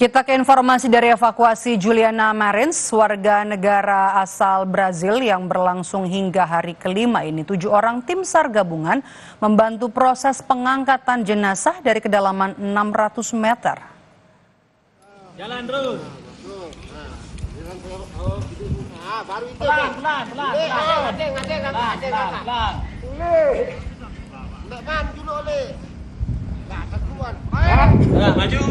Kita ke informasi dari evakuasi Juliana Marins, warga negara asal Brazil yang berlangsung hingga hari kelima ini. 7 orang tim SAR gabungan membantu proses pengangkatan jenazah dari kedalaman 600 meter. Jalan terus. Maju.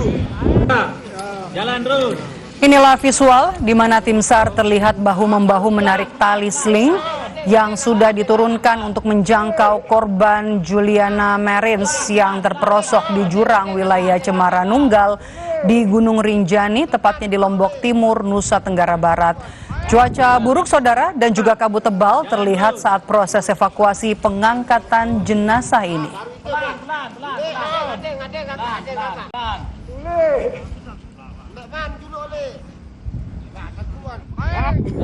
Jalan terus. Inilah visual di mana tim SAR terlihat bahu-membahu menarik tali sling yang sudah diturunkan untuk menjangkau korban Juliana Marins yang terperosok di jurang wilayah Cemara Nunggal di Gunung Rinjani, tepatnya di Lombok Timur, Nusa Tenggara Barat. Cuaca buruk, saudara, dan juga kabut tebal terlihat saat proses evakuasi pengangkatan jenazah ini.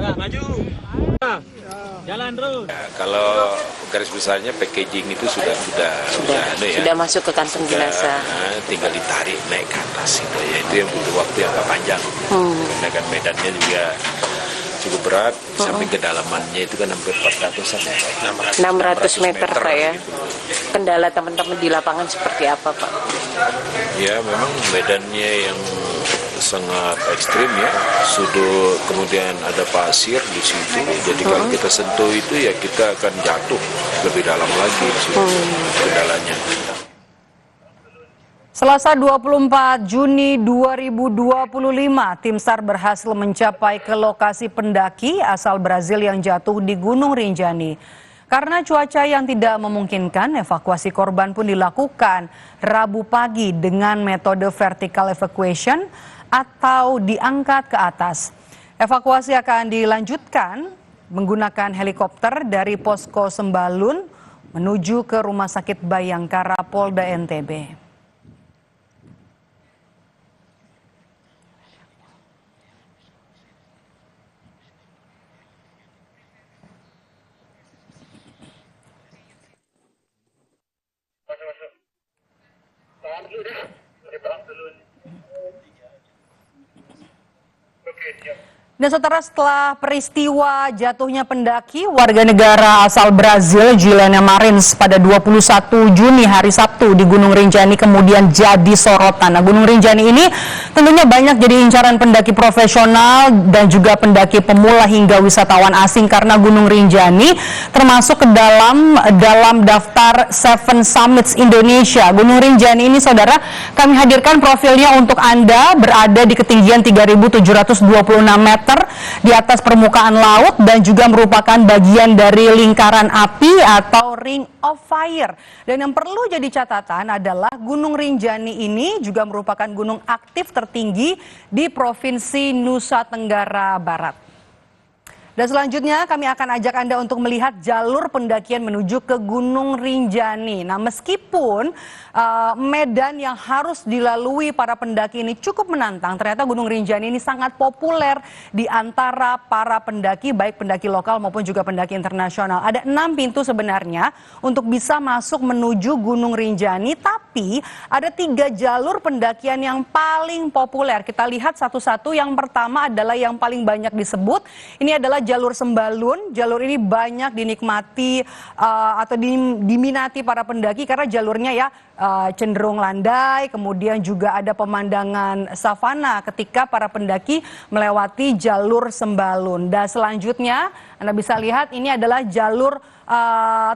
Maju. Jalan terus. Ya, kalau garis besarnya packaging itu sudah masuk ke kantong jenazah. Tinggal ditarik naik ke atas itu ya, itu yang butuh waktu yang agak panjang. Karena kan medannya juga cukup berat, sampai kedalamannya itu kan hampir 600 meter Pak ya. Kendala teman-teman di lapangan seperti apa Pak? Ya memang medannya yang sangat ekstrim ya, sudut, kemudian ada pasir di situ, jadi kalau kita sentuh itu ya kita akan jatuh lebih dalam lagi di situ kendalanya. Selasa 24 Juni 2025, tim SAR berhasil mencapai ke lokasi pendaki asal Brazil yang jatuh di Gunung Rinjani. Karena cuaca yang tidak memungkinkan, evakuasi korban pun dilakukan Rabu pagi dengan metode vertical evacuation atau diangkat ke atas. Evakuasi akan dilanjutkan menggunakan helikopter dari Posko Sembalun menuju ke Rumah Sakit Bayangkara Polda NTB. Dan saudara, setelah peristiwa jatuhnya pendaki warga negara asal Brazil Juliana Marins pada 21 Juni hari Sabtu di Gunung Rinjani kemudian jadi sorotan. Nah, Gunung Rinjani ini tentunya banyak jadi incaran pendaki profesional dan juga pendaki pemula hingga wisatawan asing karena Gunung Rinjani termasuk ke dalam daftar Seven Summits Indonesia. Gunung Rinjani ini saudara, kami hadirkan profilnya untuk Anda, berada di ketinggian 3.726 meter di atas permukaan laut dan juga merupakan bagian dari lingkaran api atau Ring of Fire. Dan yang perlu jadi catatan adalah Gunung Rinjani ini juga merupakan gunung aktif tertinggi di Provinsi Nusa Tenggara Barat. Dan selanjutnya kami akan ajak Anda untuk melihat jalur pendakian menuju ke Gunung Rinjani. Nah, meskipun medan yang harus dilalui para pendaki ini cukup menantang, ternyata Gunung Rinjani ini sangat populer di antara para pendaki, baik pendaki lokal maupun juga pendaki internasional. Ada 6 pintu sebenarnya untuk bisa masuk menuju Gunung Rinjani, tapi ada 3 jalur pendakian yang paling populer. Kita lihat satu-satu. Yang pertama adalah yang paling banyak disebut. Ini adalah jalur Sembalun. Jalur ini banyak dinikmati atau diminati para pendaki karena jalurnya ya cenderung landai, kemudian juga ada pemandangan savana ketika para pendaki melewati jalur Sembalun. Dan selanjutnya Anda bisa lihat ini adalah jalur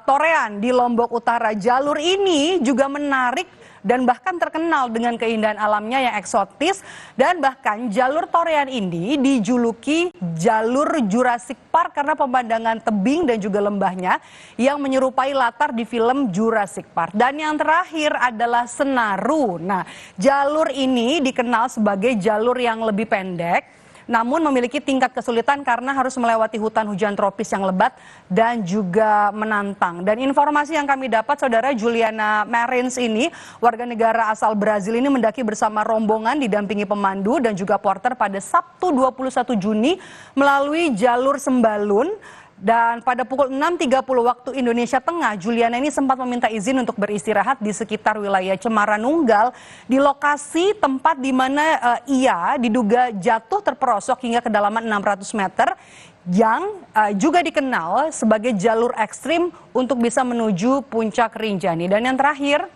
Torean di Lombok Utara. Jalur ini juga menarik dan bahkan terkenal dengan keindahan alamnya yang eksotis, dan bahkan jalur Torean ini dijuluki jalur Jurassic Park karena pemandangan tebing dan juga lembahnya yang menyerupai latar di film Jurassic Park. Dan yang terakhir adalah Senaru. Nah, jalur ini dikenal sebagai jalur yang lebih pendek, namun memiliki tingkat kesulitan karena harus melewati hutan hujan tropis yang lebat dan juga menantang. Dan informasi yang kami dapat, saudara, Juliana Marins ini, warga negara asal Brazil ini mendaki bersama rombongan didampingi pemandu dan juga porter pada Sabtu 21 Juni melalui jalur Sembalun Dan pada pukul 6.30 waktu Indonesia Tengah, Juliana ini sempat meminta izin untuk beristirahat di sekitar wilayah Cemara Nunggal di lokasi tempat di mana ia diduga jatuh terperosok hingga kedalaman 600 meter yang juga dikenal sebagai jalur ekstrim untuk bisa menuju puncak Rinjani. Dan yang terakhir,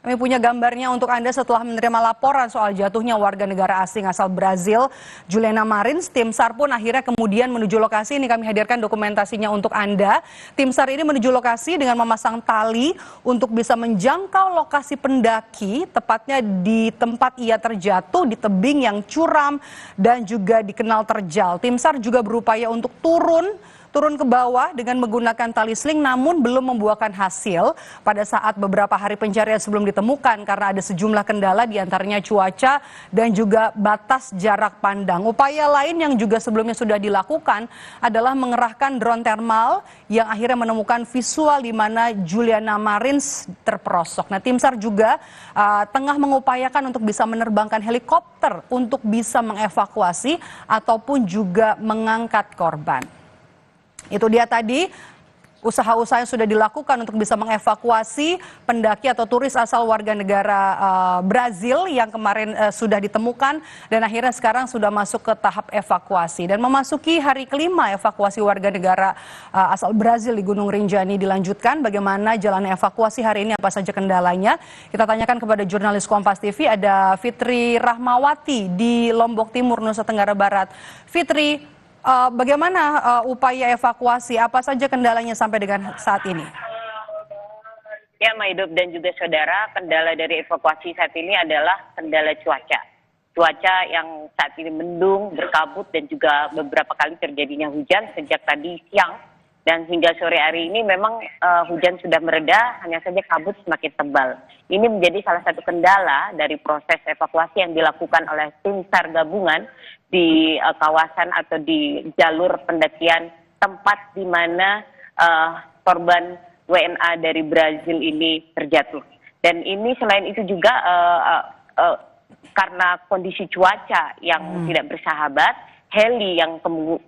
kami punya gambarnya untuk Anda setelah menerima laporan soal jatuhnya warga negara asing asal Brazil, Juliana Marins. Tim SAR pun akhirnya kemudian menuju lokasi. Ini kami hadirkan dokumentasinya untuk Anda. Tim SAR ini menuju lokasi dengan memasang tali untuk bisa menjangkau lokasi pendaki, tepatnya di tempat ia terjatuh di tebing yang curam dan juga dikenal terjal. Tim SAR juga berupaya untuk turun ke bawah dengan menggunakan tali sling, namun belum membuahkan hasil pada saat beberapa hari pencarian sebelum ditemukan karena ada sejumlah kendala, diantaranya cuaca dan juga batas jarak pandang. Upaya lain yang juga sebelumnya sudah dilakukan adalah mengerahkan drone thermal yang akhirnya menemukan visual di mana Juliana Marins terperosok. Nah, tim SAR juga tengah mengupayakan untuk bisa menerbangkan helikopter untuk bisa mengevakuasi ataupun juga mengangkat korban. Itu dia tadi usaha-usaha yang sudah dilakukan untuk bisa mengevakuasi pendaki atau turis asal warga negara Brazil yang kemarin sudah ditemukan dan akhirnya sekarang sudah masuk ke tahap evakuasi. Dan memasuki hari kelima evakuasi warga negara asal Brazil di Gunung Rinjani dilanjutkan. Bagaimana jalan evakuasi hari ini, apa saja kendalanya? Kita tanyakan kepada jurnalis Kompas TV, ada Fitri Rahmawati di Lombok Timur, Nusa Tenggara Barat. Fitri, bagaimana upaya evakuasi? Apa saja kendalanya sampai dengan saat ini? Ya, Maidop dan juga saudara, kendala dari evakuasi saat ini adalah kendala cuaca. Cuaca yang saat ini mendung, berkabut, dan juga beberapa kali terjadinya hujan sejak tadi siang. Dan hingga sore hari ini memang hujan sudah mereda, hanya saja kabut semakin tebal. Ini menjadi salah satu kendala dari proses evakuasi yang dilakukan oleh tim SAR gabungan di kawasan atau di jalur pendakian tempat di mana korban WNA dari Brazil ini terjatuh. Dan ini selain itu juga karena kondisi cuaca yang tidak bersahabat, heli yang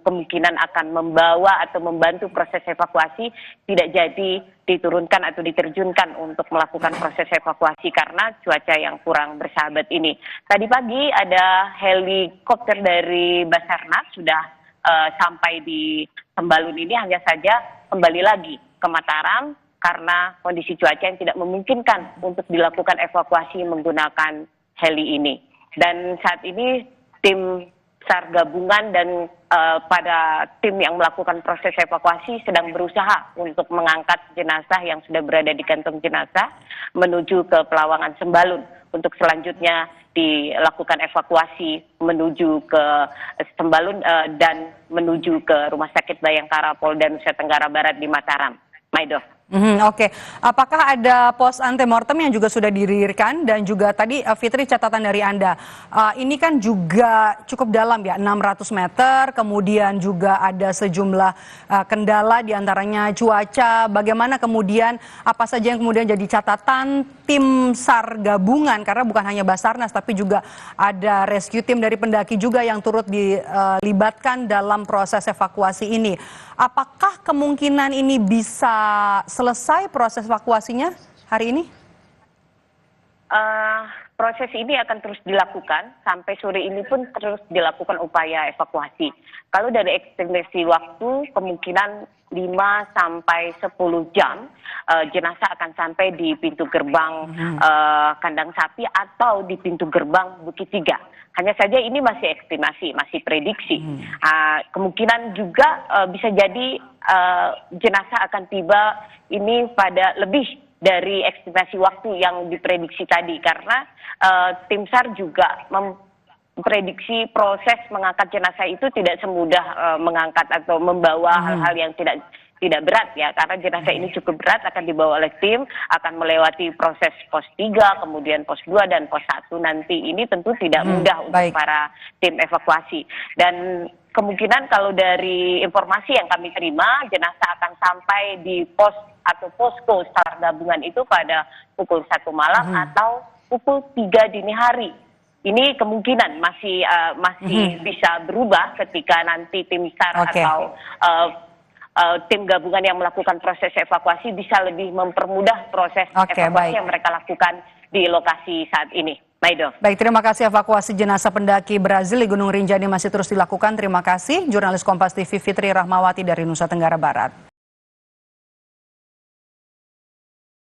kemungkinan akan membawa atau membantu proses evakuasi tidak jadi diturunkan atau diterjunkan untuk melakukan proses evakuasi karena cuaca yang kurang bersahabat ini. Tadi pagi ada helikopter dari Basarnas sudah sampai di Sembalun ini, hanya saja kembali lagi ke Mataram karena kondisi cuaca yang tidak memungkinkan untuk dilakukan evakuasi menggunakan heli ini. Dan saat ini tim SAR gabungan dan pada tim yang melakukan proses evakuasi sedang berusaha untuk mengangkat jenazah yang sudah berada di kantong jenazah menuju ke Pelawangan Sembalun untuk selanjutnya dilakukan evakuasi menuju ke Sembalun dan menuju ke Rumah Sakit Bayangkara Polda Nusa Tenggara Barat di Mataram. Maido. Oke. Apakah ada pos antemortem yang juga sudah didirikan? Dan juga tadi Fitri, catatan dari Anda, ini kan juga cukup dalam ya, 600 meter, kemudian juga ada sejumlah kendala diantaranya cuaca. Bagaimana kemudian, apa saja yang kemudian jadi catatan tim SAR gabungan? Karena bukan hanya Basarnas, tapi juga ada rescue team dari pendaki juga yang turut dilibatkan dalam proses evakuasi ini. Apakah kemungkinan ini bisa selesai proses evakuasinya hari ini? Proses ini akan terus dilakukan, sampai sore ini pun terus dilakukan upaya evakuasi. Kalau dari estimasi waktu, kemungkinan 5 sampai 10 jam jenazah akan sampai di pintu gerbang Kandang Sapi atau di pintu gerbang Bukit Tiga. Hanya saja ini masih estimasi, masih prediksi. Kemungkinan juga bisa jadi jenazah akan tiba ini pada lebih dari estimasi waktu yang diprediksi tadi, karena tim SAR juga memprediksi proses mengangkat jenazah itu tidak semudah mengangkat atau membawa hal-hal yang tidak berat ya, karena jenazah ini cukup berat, akan dibawa oleh tim, akan melewati proses pos 3, kemudian pos 2 dan pos 1 nanti. Ini tentu tidak mudah untuk para tim evakuasi. Dan kemungkinan kalau dari informasi yang kami terima, jenazah akan sampai di pos atau posko SAR gabungan itu pada pukul 1 malam atau pukul 3 dini hari. Ini kemungkinan masih bisa berubah ketika nanti tim SAR atau tim gabungan yang melakukan proses evakuasi bisa lebih mempermudah proses evakuasi baik. yang mereka lakukan di lokasi saat ini. Maido. Baik, terima kasih. Evakuasi jenazah pendaki Brazil di Gunung Rinjani masih terus dilakukan. Terima kasih. Jurnalis Kompas TV Fitri Rahmawati dari Nusa Tenggara Barat.